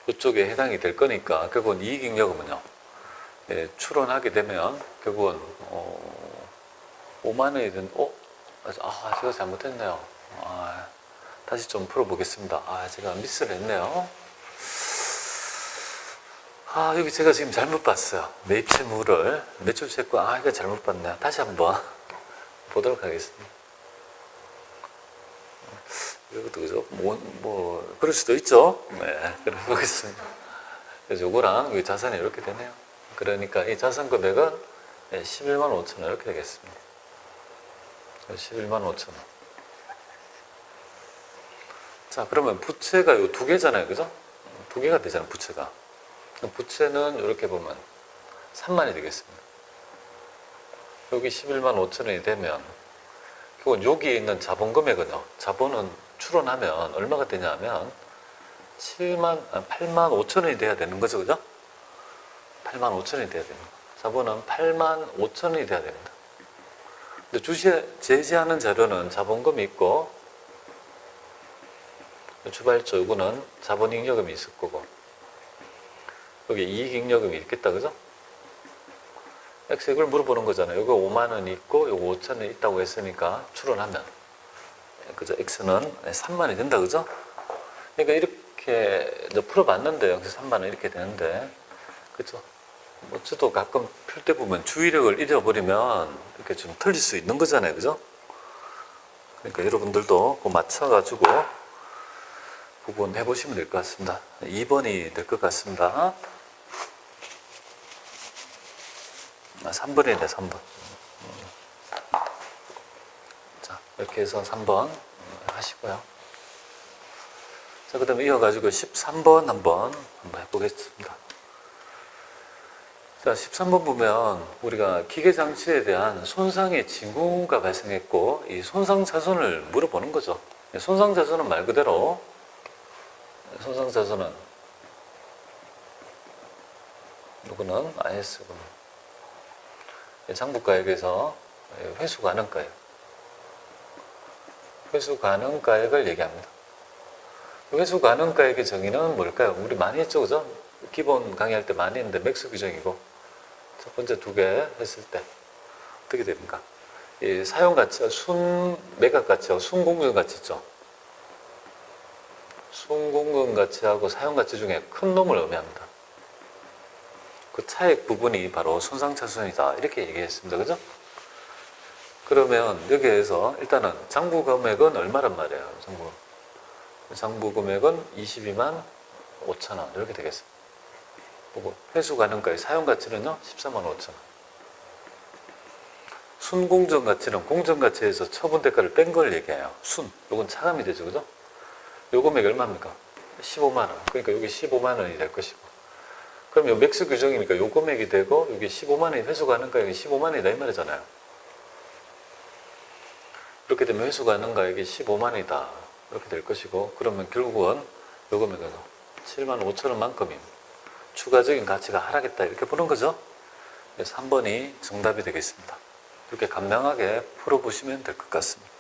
이쪽에 해당이 될 거니까 결국은 이익잉여금은요. 예, 추론하게 되면 결국은 5만 원이든 제가 잘못했네요. 다시 좀 풀어보겠습니다. 제가 미스를 했네요. 여기 제가 지금 잘못 봤어요. 매입 채무를 매출 채권 이거 잘못 봤네요. 다시 한번 보도록 하겠습니다. 이것도 그죠? 그럴 수도 있죠. 네, 그래 보겠습니다. 그래서 요거랑 여기 자산이 이렇게 되네요. 그러니까 이 자산 금액은 11만 5천 원 이렇게 되겠습니다. 11만 5천 원. 자, 그러면 부채가 요 두 개잖아요. 그죠? 두 개가 되잖아요, 부채가. 부채는 이렇게 보면 3만이 되겠습니다. 여기 11만 5천 원이 되면 그건 여기에 있는 자본 금액은요. 자본은 추론하면 얼마가 되냐면 8만 5천 원이 돼야 되는 거죠. 그죠? 8만 5천 원이 돼야 됩니다. 자본은 8만 5천 원이 돼야 됩니다. 근데 제시하는 자료는 자본금이 있고 주발조 요거는 자본잉여금이 있을 거고 여기 이익잉여금이 있겠다. 그죠? X 이걸 물어보는 거잖아요. 여기 5만 원이 있고 요거 5천 원이 있다고 했으니까 추론하면 그죠? X는 3만 원이 된다. 그죠? 그러니까 이렇게 풀어봤는데 여기서 3만 원 이렇게 되는데 그죠? 저도 가끔 풀 때 보면 주의력을 잃어버리면 이렇게 좀 틀릴 수 있는 거잖아요. 그죠? 그러니까 여러분들도 그거 맞춰가지고 구분해 보시면 될 것 같습니다. 2번이 될 것 같습니다. 3번이네, 3번. 자, 이렇게 해서 3번 하시고요. 자, 그 다음에 이어가지고 13번 한번 해보겠습니다. 자, 13번 보면 우리가 기계장치에 대한 손상의 징후가 발생했고 이 손상자손을 물어보는 거죠. 손상자손은 말 그대로 손상자손은 누구는 IS군 장부가액에서 회수가능가액 회수가능가액을 얘기합니다. 회수가능가액의 정의는 뭘까요? 우리 많이 했죠, 그죠? 기본 강의할 때 많이 했는데 맥스 규정이고 첫 번째 두 개 했을 때 어떻게 됩니까? 이 사용가치와 순매각가치하고 순공정가치 있죠? 순공정가치하고 사용가치 중에 큰 놈을 의미합니다. 그 차액 부분이 바로 손상차손이다 이렇게 얘기했습니다. 그죠? 그러면 여기에서 일단은 장부금액은 얼마란 말이에요? 장부금액은 22만 5천 원 이렇게 되겠습니다. 그리고 회수가능가의 사용가치는요 14만 5천 원. 순공정가치는 공정가치에서 처분대가를 뺀 걸 얘기해요. 요건 차감이 되죠. 그죠? 요 금액이 얼마입니까? 15만 원. 그러니까 여기 15만 원이 될 것이고 그럼 요 맥스 규정이니까 요 금액이 되고 여기 15만 원이 회수가능가액이 15만 원이다 이 말이잖아요. 이렇게 되면 회수가능가액이 15만 원이다 이렇게 될 것이고 그러면 결국은 요 금액은 7만 5천 원만큼입니다. 추가적인 가치가 하락했다 이렇게 보는 거죠. 그래서 3번이 정답이 되겠습니다. 이렇게 간명하게 풀어보시면 될 것 같습니다.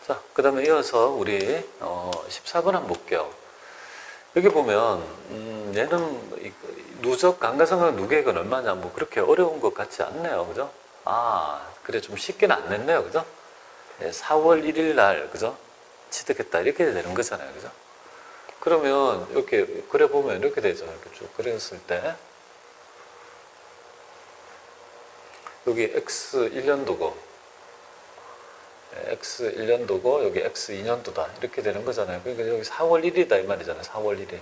자, 그 다음에 이어서 우리 14번 한번 볼게요. 여기 보면 얘는 누적 감가상각 누계액은 얼마냐 뭐 그렇게 어려운 것 같지 않네요. 그죠? 그래 좀 쉽게는 안 냈네요. 그죠? 4월 1일 날 그죠? 취득했다 이렇게 되는 거잖아요. 그죠? 그러면 이렇게 그려보면 이렇게 되죠. 이렇게 쭉 그렸을 때 여기 X 1년도고 X 1년도고 여기 X 2년도다 이렇게 되는 거잖아요. 그러니까 여기 4월 1일이다 이 말이잖아요. 4월 1일.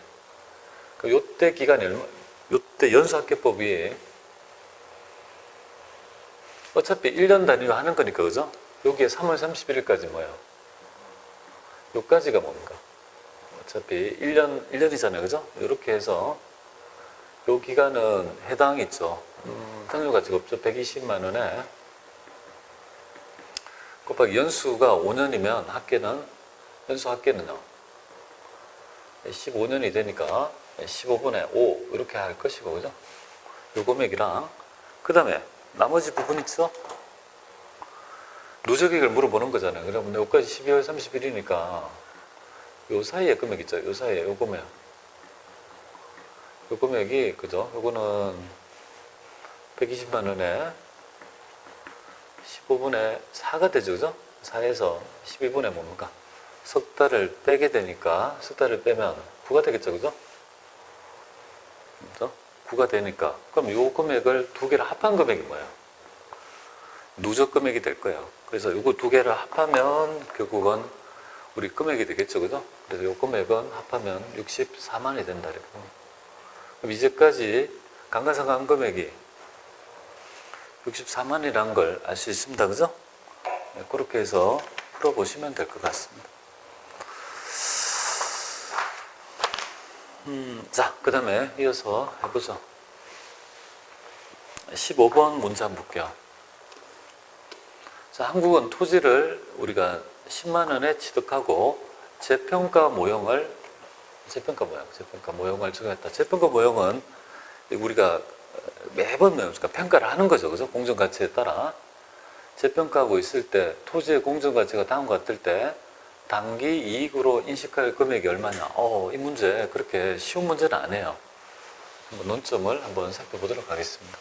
요때 기간이 요때 연수학계법이 어차피 1년 단위로 하는 거니까 그죠? 여기에 3월 31일까지 뭐예요? 요까지가 뭡니까? 어차피 1년이잖아요. 그죠? 이렇게 해서 요 기간은 해당이 있죠. 당뇨가치가 없죠. 120만 원에 곱하기 연수가 5년이면 연수 합계는요 15년이 되니까 15분의 5 이렇게 할 것이고 그죠? 요 금액이랑 그 다음에 나머지 부분 있죠? 누적액을 물어보는 거잖아요. 그러면 여기까지 12월 30일이니까 요 사이에 금액 있죠. 요 사이에 요 금액. 요 금액이 그죠? 요거는 120만 원에 15분의 4가 되죠. 그죠? 4에서 12분의 뭡니까? 석 달을 빼게 되니까 석 달을 빼면 9가 되겠죠. 그죠? 그죠? 9가 되니까 그럼 요 금액을 두 개를 합한 금액이 뭐예요? 누적 금액이 될 거예요. 그래서 요거 두 개를 합하면 결국은 우리 금액이 되겠죠. 그죠? 그래서 요 금액은 합하면 64만이 된다. 이렇게. 그럼 이제까지 감가상각 금액이 64만이라는 걸 알 수 있습니다. 그죠? 네, 그렇게 해서 풀어보시면 될 것 같습니다. 자, 그 다음에 이어서 해보죠. 15번 문제 한번 볼게요. 자, 한국은 토지를 우리가 10만 원에 취득하고 재평가 모형을 적용했다. 재평가 모형은 우리가 매번 그러니까 평가를 하는 거죠. 그죠? 공정가치에 따라. 재평가하고 있을 때 토지의 공정가치가 다음과 같을 때 단기 이익으로 인식할 금액이 얼마냐. 이 문제 그렇게 쉬운 문제는 아니에요. 한번 논점을 한번 살펴보도록 하겠습니다.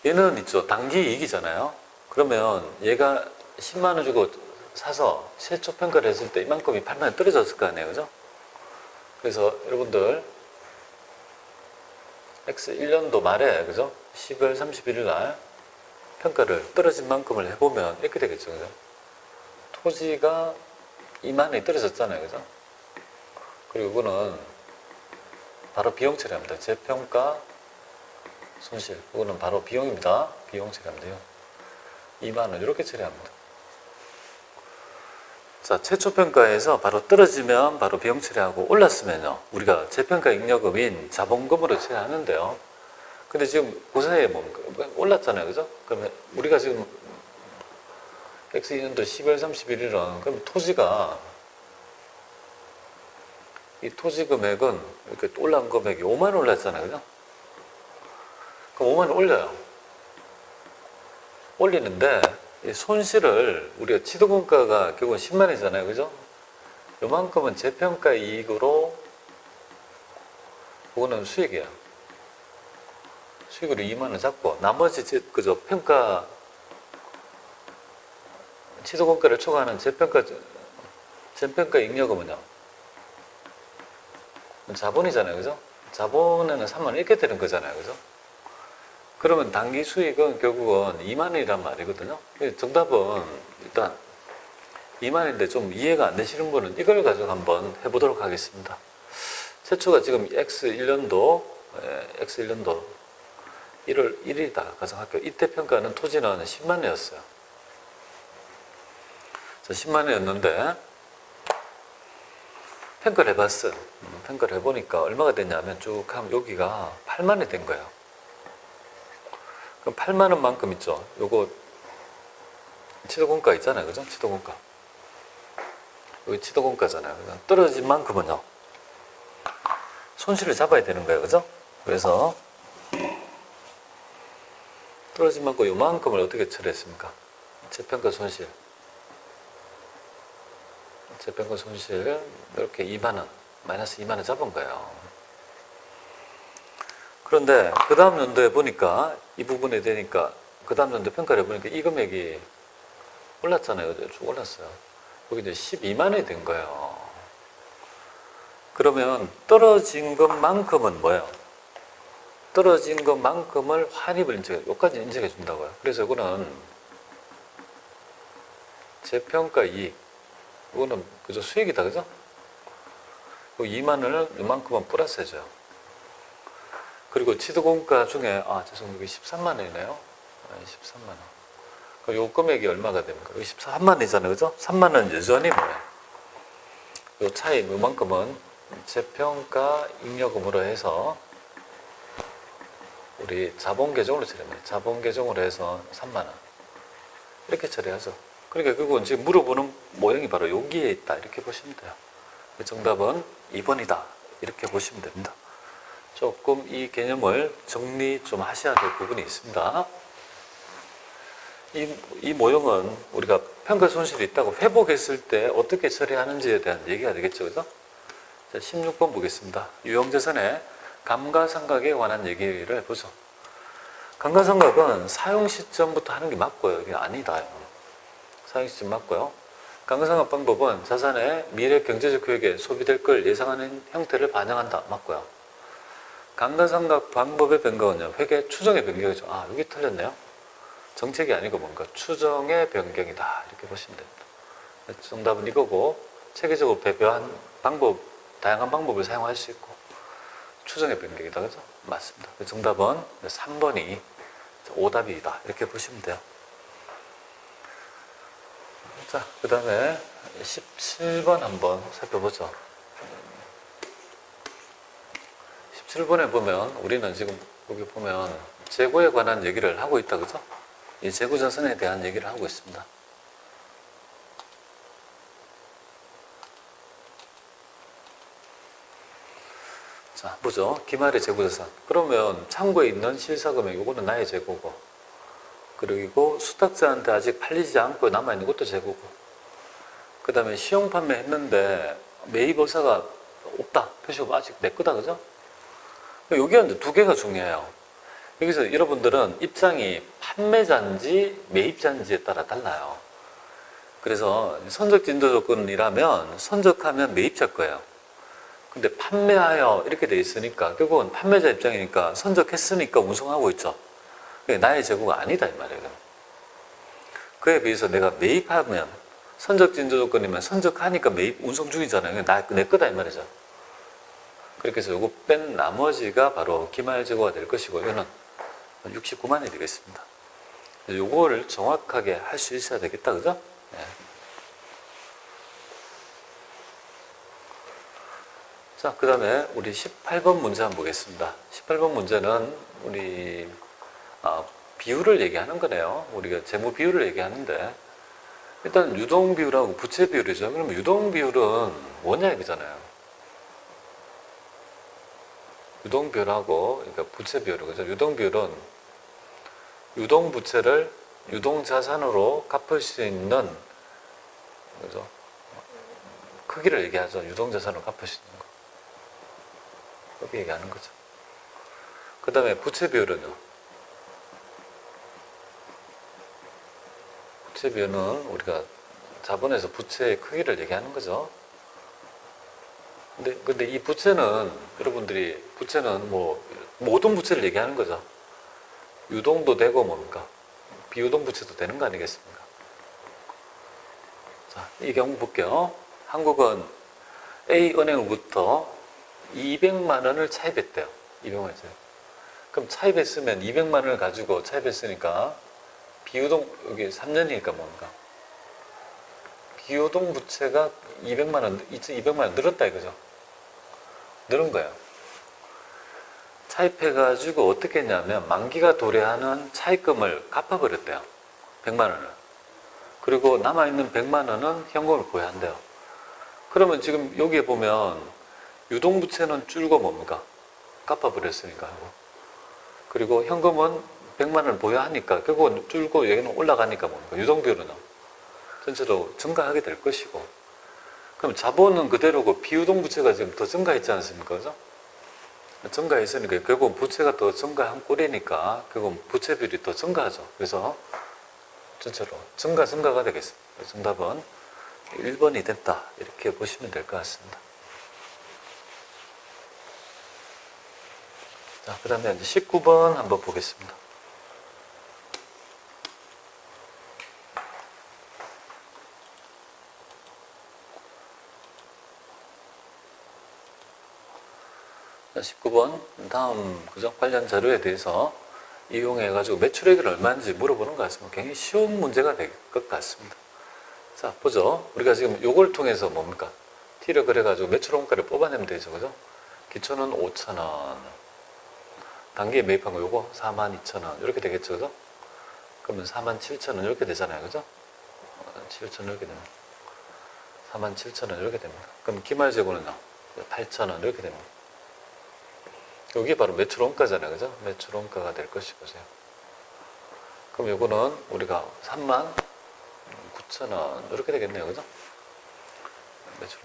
얘는 있죠. 단기 이익이잖아요. 그러면 얘가 10만 원 주고 사서 최초 평가를 했을 때 이만큼이 8만 원 떨어졌을 거 아니에요. 그죠? 그래서 여러분들 X 1년도 말에 그죠? 12월 31일 날 평가를 떨어진 만큼을 해보면 이렇게 되겠죠. 그죠? 토지가 2만 원이 떨어졌잖아요. 그죠? 그리고 이거는 바로 비용 처리합니다. 재평가 손실. 이거는 바로 비용입니다. 비용 처리하면 돼요. 2만 원 이렇게 처리합니다. 자, 최초 평가에서 바로 떨어지면 바로 비용 처리하고 올랐으면요. 우리가 재평가 잉여금인 자본금으로 처리하는데요. 근데 지금 그 사이에 뭡니까? 올랐잖아요. 그죠? 그러면 우리가 지금 X2년도 12월 31일은 그럼 토지가 이 토지 금액은 이렇게 올라온 금액이 5만 원 올랐잖아요. 그죠? 그럼 5만 원 올려요. 올리는데 이 손실을 우리가 취득원가가 결국은 10만 원이잖아요. 그죠? 요만큼은 재평가 이익으로 그거는 수익이야. 수익으로 2만 원 잡고 나머지 그죠? 평가 취득원가를 초과하는 재평가 잉여금은요. 자본이잖아요. 그죠? 자본에는 3만 원 이렇게 되는 거잖아요. 그죠? 그러면 단기 수익은 결국은 2만 원이란 말이거든요. 정답은 일단 2만 원인데 좀 이해가 안 되시는 분은 이걸 가지고 한번 해보도록 하겠습니다. 최초가 지금 X1년도 1월 1일이다 가정할게요. 이때 평가는 토지는 10만 원이었어요. 10만 원이었는데 평가를 해봤어요. 평가를 해보니까 얼마가 됐냐면 쭉 하면 여기가 8만 원이 된 거예요. 그럼 8만 원만큼 있죠. 요거 취득원가 있잖아요. 그죠? 취득원가. 여기 취득원가잖아요. 그죠? 떨어진 만큼은요. 손실을 잡아야 되는 거예요. 그죠? 그래서 떨어진 만큼 요만큼을 어떻게 처리했습니까? 재평가 손실. 재평가 손실 이렇게 2만 원, 마이너스 2만 원 잡은 거예요. 그런데 그 다음 연도에 보니까 이 부분에 되니까 그 다음 연도 평가를 해보니까 이 금액이 올랐잖아요. 쭉 올랐어요. 여기 이제 12만 원이 된 거예요. 그러면 떨어진 것만큼은 뭐예요? 떨어진 것만큼을 환입을 여기까지 인정해 준다고요. 그래서 이거는 재평가 이익. 이거는 그저 수익이다. 그죠? 2만 원을 이만큼은 플러스 해줘요. 그리고 취득원가 중에 죄송해요. 여기 13만 원이네요. 13만 원. 그럼 요 금액이 얼마가 됩니까? 여기 13만 원이잖아요. 그죠? 3만 원 여전히 뭐예요? 요 차이 요만큼은 재평가 잉여금으로 해서 우리 자본 계정으로 처리합니다. 자본 계정으로 해서 3만 원. 이렇게 처리하죠. 그러니까 그건 지금 물어보는 모형이 바로 여기에 있다. 이렇게 보시면 돼요. 정답은 2번이다. 이렇게 보시면 됩니다. 조금 이 개념을 정리 좀 하셔야 될 부분이 있습니다. 이 모형은 우리가 평가 손실이 있다고 회복했을 때 어떻게 처리하는지에 대한 얘기가 되겠죠. 그죠? 자, 16번 보겠습니다. 유형자산의 감가상각에 관한 얘기를 해보죠. 감가상각은 사용 시점부터 하는 게 맞고요. 이게 아니다. 사용 시점 맞고요. 감가상각 방법은 자산의 미래 경제적 효익에 소비될 걸 예상하는 형태를 반영한다. 맞고요. 감가상각 방법의 변경은요. 회계 추정의 변경이죠. 아, 여기 틀렸네요. 정책이 아니고 뭔가 추정의 변경이다. 이렇게 보시면 됩니다. 정답은 이거고 체계적으로 배분한 방법, 다양한 방법을 사용할 수 있고 추정의 변경이다. 그죠? 맞습니다. 정답은 3번이 오답이다. 이렇게 보시면 돼요. 자, 그 다음에 17번 한번 살펴보죠. 17번에 보면 우리는 지금 여기 보면 재고에 관한 얘기를 하고 있다. 그죠? 이 재고자산에 대한 얘기를 하고 있습니다. 자, 보죠. 기말의 재고자산. 그러면 창고에 있는 실사금액, 이거는 나의 재고고, 그리고 수탁자한테 아직 팔리지 않고 남아있는 것도 재고고, 그 다음에 시용 판매했는데 매입 의사가 없다. 표시가 아직 내 거다. 그죠? 여기가 이제 두 개가 중요해요. 여기서 여러분들은 입장이 판매자인지 매입자인지에 따라 달라요. 그래서 선적 진도 조건이라면 선적하면 매입자 거예요. 근데 판매하여 이렇게 돼 있으니까 결국은 판매자 입장이니까 선적했으니까 운송하고 있죠. 그게 나의 재고가 아니다 이 말이에요. 그에 비해서 내가 매입하면 선적 진도 조건이면 선적하니까 매입 운송 중이잖아요. 내 거다 이 말이죠. 그렇게 해서 요거 뺀 나머지가 바로 기말 재고가 될 것이고 이거는 69만이 되겠습니다. 요거를 정확하게 할 수 있어야 되겠다. 그죠? 네. 자, 그 다음에 우리 18번 문제 한번 보겠습니다. 18번 문제는 우리 비율을 얘기하는 거네요. 우리가 재무 비율을 얘기하는데 일단 유동 비율하고 부채 비율이죠. 그러면 유동 비율은 원약이잖아요. 유동 비율하고 그러니까 부채 비율, 그죠? 유동 비율은 유동 부채를 유동 자산으로 갚을 수 있는, 그죠? 크기를 얘기하죠. 유동 자산으로 갚을 수 있는 거. 그렇게 얘기하는 거죠. 그 다음에 부채 비율은요. 부채 비율은 우리가 자본에서 부채의 크기를 얘기하는 거죠. 근데 이 부채는 여러분들이 부채는 뭐 모든 부채를 얘기하는 거죠. 유동도 되고 뭡니까? 비유동 부채도 되는 거 아니겠습니까? 자, 이 경우 볼게요. 한국은 A은행으로부터 200만 원을 차입했대요. 200만 원. 그럼 차입했으면 200만 원을 가지고 차입했으니까 비유동 여기 3년이니까 뭔가 비유동 부채가 200만 원, 200만 원 늘었다 이거죠. 늘은 거예요. 차입해가지고 어떻게 했냐면 만기가 도래하는 차입금을 갚아버렸대요. 100만 원을. 그리고 남아있는 100만 원은 현금을 보유한대요. 그러면 지금 여기에 보면 유동부채는 줄고 뭡니까? 갚아버렸으니까 하고. 그리고 현금은 100만 원을 보유하니까 결국은 줄고 여기는 올라가니까 뭡니까? 유동비율은 전체로 증가하게 될 것이고. 그럼 자본은 그대로고 비유동부채가 지금 더 증가했지 않습니까? 그죠? 증가했으니까 결국 부채가 더 증가한 꼴이니까 결국 부채 비율이 더 증가하죠. 그래서 전체로 증가가 되겠습니다. 정답은 1번이 됐다. 이렇게 보시면 될 것 같습니다. 자, 그 다음에 이제 19번 한번 보겠습니다. 자, 19번 다음 그죠? 관련 자료에 대해서 이용해가지고 매출액이 얼마인지 물어보는 것 같습니다. 굉장히 쉬운 문제가 될 것 같습니다. 자, 보죠. 우리가 지금 요걸 통해서 뭡니까? T를 그래가지고 매출 원가를 뽑아내면 되죠. 그죠? 기초는 5,000원. 단기에 매입한 거 요거 42,000원. 이렇게 되겠죠. 그죠? 그러면 47,000원 이렇게 되잖아요. 그죠? 7,000원 이렇게 됩니다. 47,000원 이렇게 됩니다. 그럼 기말재고는요? 8,000원 이렇게 됩니다. 여기 바로 매출 원가잖아요. 그죠? 매출 원가가 될 것이 보세요. 그럼 요거는 우리가 39,000원 이렇게 되겠네요. 그죠? 매출.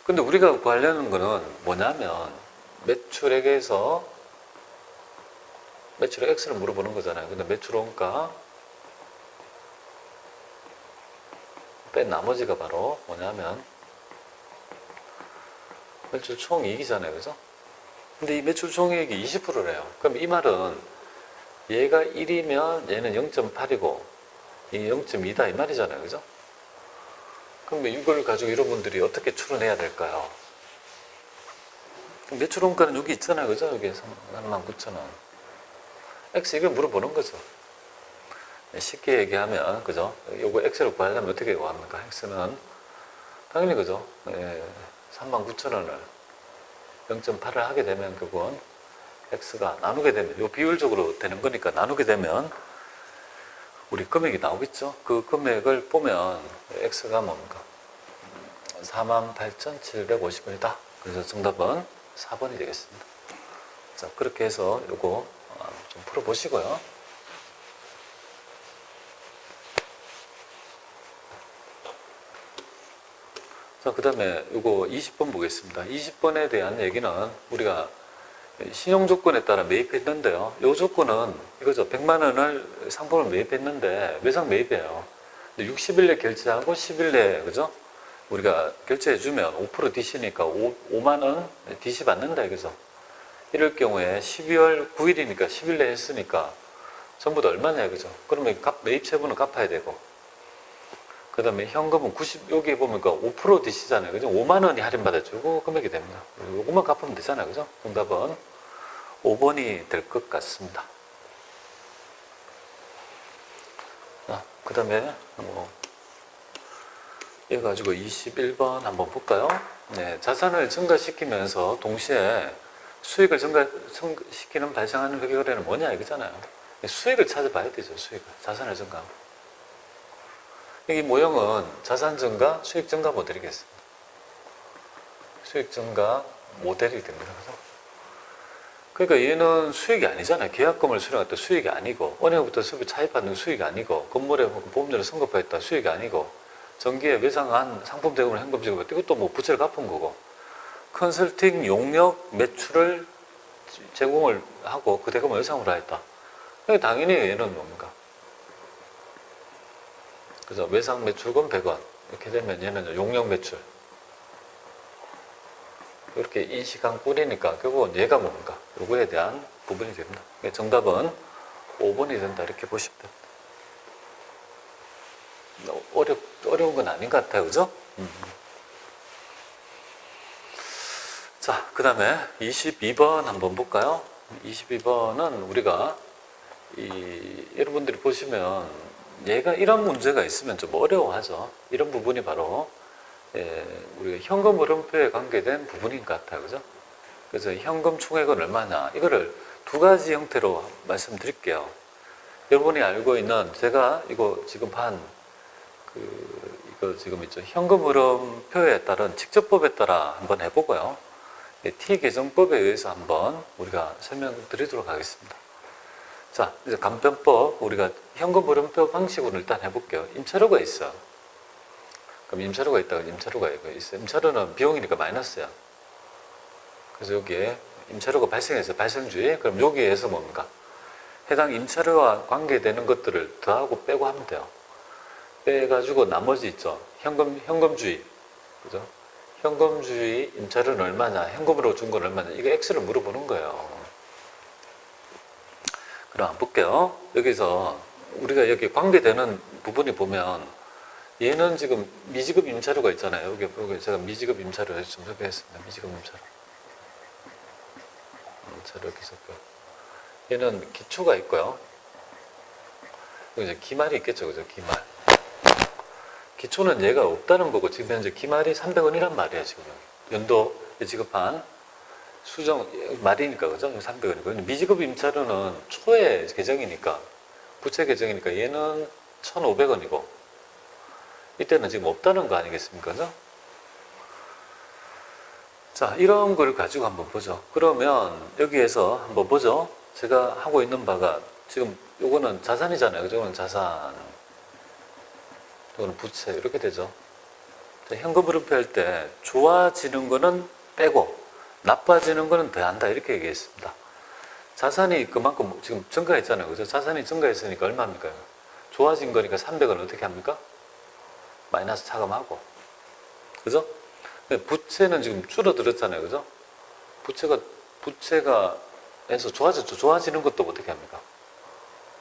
근데 우리가 구하려는 거는 뭐냐면 매출액에서 매출액 X를 물어보는 거잖아요. 근데 매출 원가 뺀 나머지가 바로 뭐냐면 매출 총이익이잖아요. 그죠? 근데 이 매출 총이익이 20%래요. 그럼 이 말은 얘가 1이면 얘는 0.8이고 이 0.2다 이 말이잖아요. 그죠? 그럼 이걸 가지고 여러분들이 어떻게 추론해야 될까요? 매출 원가는 여기 있잖아요. 그죠? 여기 39,000원. X 이걸 물어보는 거죠. 쉽게 얘기하면, 그죠? 요거 X를 구하려면 어떻게 구합니까? X는 당연히, 그죠? 39,000원을 0.8을 하게 되면 그건 X가 나누게 되면, 요 비율적으로 되는 거니까 나누게 되면 우리 금액이 나오겠죠? 그 금액을 보면 X가 뭡니까? 48,750원이다. 그래서 정답은 4번이 되겠습니다. 자, 그렇게 해서 요거 좀 풀어보시고요. 자, 그 다음에 요거 20번 보겠습니다. 20번에 대한 얘기는 우리가 신용조건에 따라 매입했는데요. 요 조건은 이거죠. 100만 원을 상품을 매입했는데 외상 매입이에요. 근데 60일 내 결제하고 10일 내에, 그죠? 우리가 결제해주면 5% DC니까 5만 원 DC 받는다, 이거죠? 이럴 경우에 12월 9일이니까 10일 내에 했으니까 전부 다 얼마냐, 그죠? 그러면 매입 세분은 갚아야 되고, 그 다음에 현금은 여기 보니까 5% DC잖아요. 그죠? 5만 원이 할인받아주고 금액이 됩니다. 요것만 갚으면 되잖아요. 그죠? 정답은 5번이 될 것 같습니다. 그 다음에 이거 가지고 21번 한번 볼까요? 네, 자산을 증가시키면서 동시에 수익을 증가시키는 발생하는 회계거래는 뭐냐 이거잖아요. 수익을 찾아봐야 되죠. 수익을. 자산을 증가하고. 이 모형은 자산 증가, 수익 증가 모델이겠습니다. 수익 증가 모델이 됩니다. 그죠? 그러니까 얘는 수익이 아니잖아요. 계약금을 수령할 때 수익이 아니고, 은행부터 수입을 차입받는 수익이 아니고, 건물에 보험료를 선급했다 수익이 아니고, 전기에 외상한 상품 대금을 현금 지급했다. 이것도 뭐 부채를 갚은 거고, 컨설팅 용역 매출을 제공을 하고 그 대금을 외상으로 하였다. 그러니까 당연히 얘는 뭡니까? 그래서 외상 매출금 100원 이렇게 되면 얘는 용역 매출 이렇게 인식한 꼴이니까 결국은 얘가 뭡니까? 요거에 대한 부분이 됩니다. 정답은 5번이 된다 이렇게 보시면 됩니다. 어려운 건 아닌 것 같아요. 그죠? 자, 그 다음에 22번 한번 볼까요? 22번은 우리가 여러분들이 보시면 얘가 이런 문제가 있으면 좀 어려워하죠. 이런 부분이 바로 우리가 현금 흐름표에 관계된 부분인 것 같아요. 그죠? 그래서 현금 총액은 얼마냐 이거를 두 가지 형태로 말씀드릴게요. 여러분이 알고 있는 제가 이거 지금 이거 지금 있죠. 현금 흐름표에 따른 직접법에 따라 한번 해보고요. T계정법에 의해서 한번 우리가 설명드리도록 하겠습니다. 자, 이제 간편법 우리가 현금 흐름표 방식으로 일단 해볼게요. 임차료가 있어요. 그럼 임차료가 있다가 임차료가 있어요. 임차료는 비용이니까 마이너스야. 그래서 여기에 임차료가 발생해서 발생주의. 그럼 여기에서 뭡니까? 해당 임차료와 관계되는 것들을 더하고 빼고 하면 돼요. 빼가지고 나머지 있죠. 현금주의. 그죠? 현금주의 임차료는 얼마냐? 현금으로 준 건 얼마냐? 이거 X를 물어보는 거예요. 그럼 한번 볼게요. 여기서 우리가 여기 관계되는 부분이 보면 얘는 지금 미지급 임차료가 있잖아요. 여기 제가 미지급 임차료를 좀 소개했습니다. 미지급 임차료. 임차료 기속표. 얘는 기초가 있고요. 여기 이제 기말이 있겠죠. 그죠? 기말. 기초는 얘가 없다는 거고 지금 현재 기말이 300원이란 말이에요. 지금 연도 지급한 수정 말이니까 그죠? 300원이고 미지급 임차료는 초의 계정이니까 부채 계정이니까 얘는 1,500원이고 이때는 지금 없다는 거 아니겠습니까? 그죠? 자, 이런 걸 가지고 한번 보죠. 그러면 여기에서 한번 보죠. 제가 하고 있는 바가 지금 요거는 자산이잖아요. 그죠? 이거는 자산. 이거는 부채. 이렇게 되죠. 현금 흐름표할 때 좋아지는 거는 빼고 나빠지는 거는 더한다. 이렇게 얘기했습니다. 자산이 그만큼 지금 증가했잖아요. 그죠? 자산이 증가했으니까 얼마입니까? 좋아진 거니까 300은 어떻게 합니까? 마이너스 차감하고. 그죠? 근데 부채는 지금 줄어들었잖아요. 그죠? 부채가 해서 좋아졌죠. 좋아지는 것도 어떻게 합니까?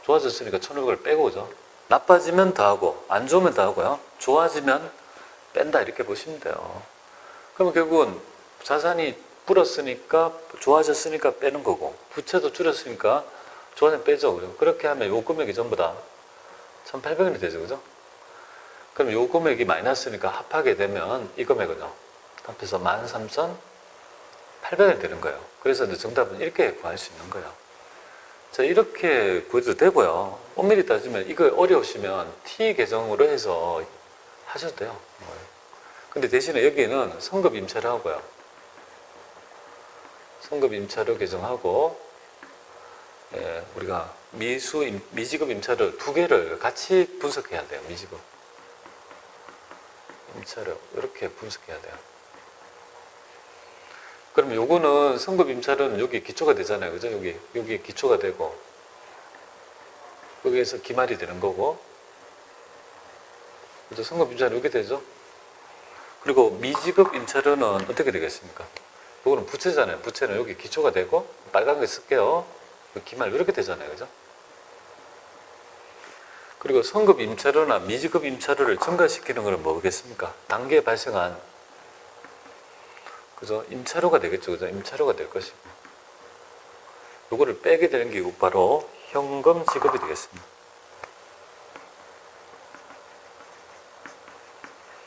좋아졌으니까 1,500을 빼고, 그죠? 나빠지면 더하고, 안 좋으면 더하고요. 좋아지면 뺀다. 이렇게 보시면 돼요. 그러면 결국은 자산이 불었으니까, 좋아졌으니까 빼는 거고, 부채도 줄였으니까 좋아지면 빼죠. 그죠? 그렇게 하면 요 금액이 전부 다 1,800원이 되죠. 그죠? 그럼 요 금액이 마이너스니까 합하게 되면 이 금액은요. 합해서 13,800원이 되는 거예요. 그래서 이제 정답은 이렇게 구할 수 있는 거예요. 자, 이렇게 구해도 되고요. 엄밀히 따지면 이거 어려우시면 T 계정으로 해서 하셔도 돼요. 근데 대신에 여기는 성급 임차료 하고요. 성급 임차료 계정하고, 예, 우리가 미지급 임차료 두 개를 같이 분석해야 돼요. 미지급 임차료 이렇게 분석해야 돼요. 그럼 요거는 성급 임차료는 여기 기초가 되잖아요. 그죠? 여기 기초가 되고, 여기에서 기말이 되는 거고, 그죠? 성급 임차료 이렇게 되죠? 그리고 미지급 임차료는 어떻게 되겠습니까? 요거는 부채잖아요. 부채는 여기 기초가 되고, 빨간 거 쓸게요. 기말 이렇게 되잖아요. 그죠? 그리고 성급 임차료나 미지급 임차료를 증가시키는 것은 뭐겠습니까? 단기에 발생한, 그죠? 임차료가 되겠죠. 그죠? 임차료가 될 것이고. 요거를 빼게 되는 게 바로 현금 지급이 되겠습니다.